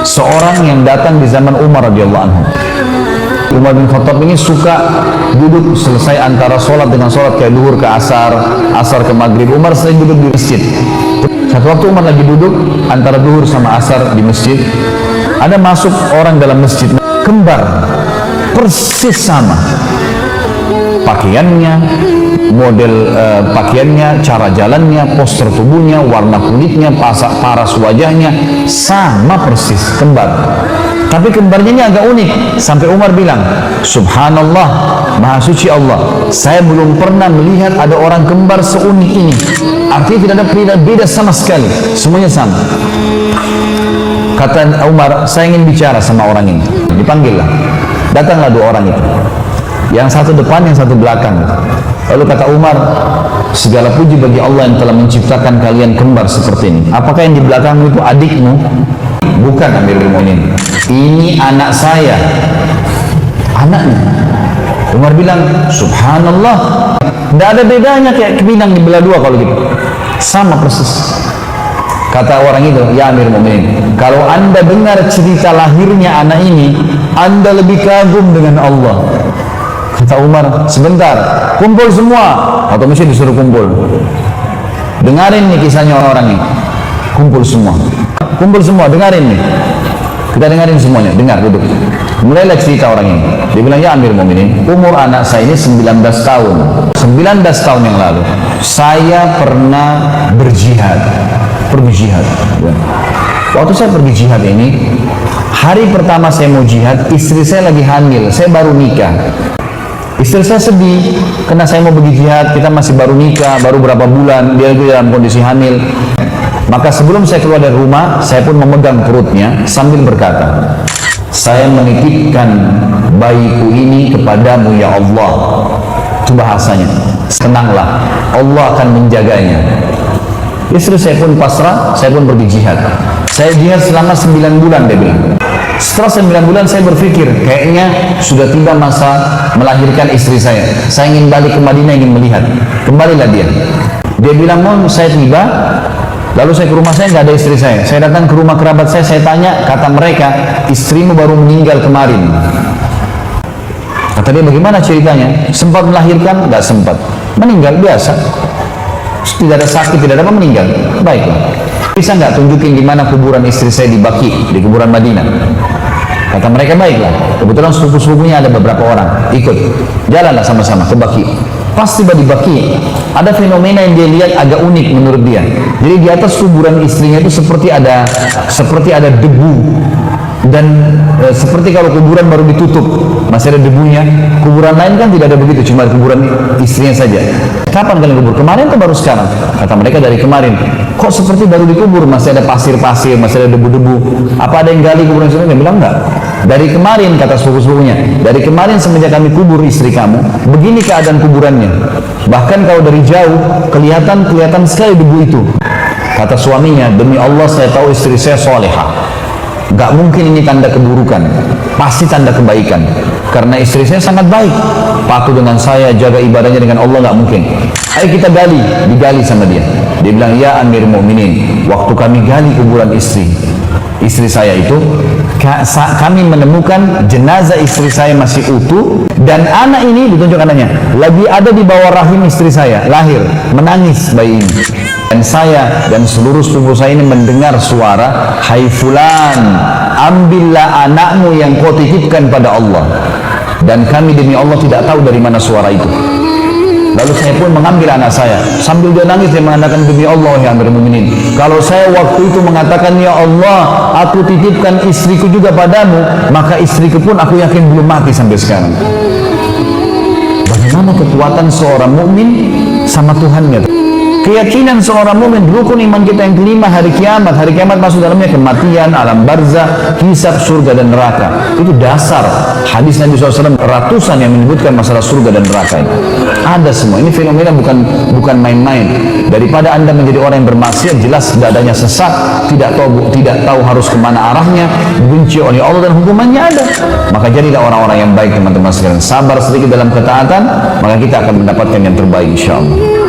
Seorang yang datang di zaman Umar radhiyallahu anhu. Umar bin Khattab ini suka duduk selesai antara sholat dengan sholat, kayak duhur ke asar, asar ke maghrib. Umar sering duduk di masjid. Satu waktu Umar lagi duduk antara duhur sama asar di masjid, ada masuk orang dalam masjid, kembar, persis sama pakaiannya, model pakaiannya, cara jalannya, postur tubuhnya, warna kulitnya, paras wajahnya, sama persis, kembar. Tapi kembarnya ini agak unik, sampai Umar bilang, subhanallah, maha suci Allah, saya belum pernah melihat ada orang kembar seunik ini. Artinya tidak ada beda sama sekali, semuanya sama. Kata Umar, saya ingin bicara sama orang ini. Dipanggillah, datanglah dua orang itu, yang satu depan, yang satu belakang. Lalu kata Umar, segala puji bagi Allah yang telah menciptakan kalian kembar seperti ini. Apakah yang di belakangmu itu adikmu? Bukan, Amirul Mukminin, ini anak saya, anaknya. Umar bilang, subhanallah, tidak ada bedanya, kayak kepinang dibelah dua kalau gitu, sama persis. Kata orang itu, ya Amirul Mukminin, kalau anda dengar cerita lahirnya anak ini, anda lebih kagum dengan Allah. Kata Umar, sebentar, kumpul semua, atau mesti disuruh kumpul, dengarin nih kisahnya orang ini. Kumpul semua, dengarin nih, kita dengarin semuanya, dengar, duduk. Mulailah cerita orang ini. Dia bilang, ya Amirul Mukminin, umur anak saya ini 19 tahun. 19 tahun yang lalu saya pernah berjihad, pergi jihad. Waktu saya pergi jihad ini, hari pertama saya mau jihad, istri saya lagi hamil, saya baru nikah. Istri saya sedih karena saya mau pergi jihad, kita masih baru nikah, baru berapa bulan, dia juga dalam kondisi hamil. Maka sebelum saya keluar dari rumah, saya pun memegang perutnya sambil berkata, saya menitipkan bayiku ini kepadamu ya Allah. Itu bahasanya, tenanglah, Allah akan menjaganya. Istri saya pun pasrah, saya pun pergi jihad. Saya jihad selama 9 bulan, dia bilang. Setelah 9 bulan saya berpikir, kayaknya sudah tiba masa melahirkan istri saya. Saya ingin balik ke Madinah, ingin melihat. Kembalilah dia. Dia bilang, mau saya tiba, lalu saya ke rumah saya, nggak ada istri saya. Saya datang ke rumah kerabat saya tanya, kata mereka, istrimu baru meninggal kemarin. Kata dia, bagaimana ceritanya? Sempat melahirkan? Nggak sempat. Meninggal biasa. Tidak ada sakit, tidak ada apa, meninggal. Baiklah. Bisa nggak tunjukin gimana kuburan istri saya di Baqi, di kuburan Madinah? Kata mereka, baiklah. Kebetulan sepupu-sepupunya ada beberapa orang, ikut. Jalanlah sama-sama ke Baqi. Pas tiba di Baqi, ada fenomena yang dia lihat agak unik menurut dia. Jadi di atas kuburan istrinya itu seperti ada debu. Dan seperti kalau kuburan baru ditutup, masih ada debunya. Kuburan lain kan tidak ada begitu, cuma kuburan istrinya saja. Kapan kalian kubur? Kemarin atau baru sekarang? Kata mereka, dari kemarin. Kok seperti baru dikubur, masih ada pasir-pasir, masih ada debu-debu. Apa ada yang gali kuburan istrinya? Dia bilang, enggak. Dari kemarin, kata sepupu-sepupunya, dari kemarin semenjak kami kubur istri kamu, begini keadaan kuburannya. Bahkan kalau dari jauh, kelihatan sekali debu itu. Kata suaminya, demi Allah saya tahu istri saya solehah. Gak mungkin ini tanda keburukan, pasti tanda kebaikan. Karena istri saya sangat baik, patuh dengan saya, jaga ibadahnya dengan Allah, gak mungkin. Ayo kita digali sama dia. Dia bilang, ya Amirul Mukminin, waktu kami gali kuburan istri saya itu, kami menemukan jenazah istri saya masih utuh, dan anak ini, ditunjuk anaknya, lagi ada di bawah rahim istri saya, lahir, menangis bayi ini. Dan saya dan seluruh sepupu saya ini mendengar suara, hai fulan, ambillah anakmu yang kau titipkan pada Allah. Dan kami demi Allah tidak tahu dari mana suara itu. Lalu saya pun mengambil anak saya, sambil dia nangis, dia mengatakan, demi Allah ya Amirul Mukminin, kalau saya waktu itu mengatakan, ya Allah, aku titipkan istriku juga padamu, maka istriku pun aku yakin belum mati sampai sekarang. Bagaimana kekuatan seorang mukmin sama Tuhannya? Keyakinan seorang mukmin, rukun iman kita yang kelima, hari kiamat. Hari kiamat masuk dalamnya kematian, alam barzah, hisab, surga dan neraka. Itu dasar hadis Nabi SAW ratusan yang menyebutkan masalah surga dan neraka ini. Ada semua. Ini fenomena bukan main-main. Daripada Anda menjadi orang yang bermaksiat, jelas dadanya sesak, tidak tahu harus kemana arahnya, benci oleh Allah dan hukumannya ada. Maka jadilah orang-orang yang baik, teman-teman sekalian. Sabar sedikit dalam ketaatan, maka kita akan mendapatkan yang terbaik insyaallah.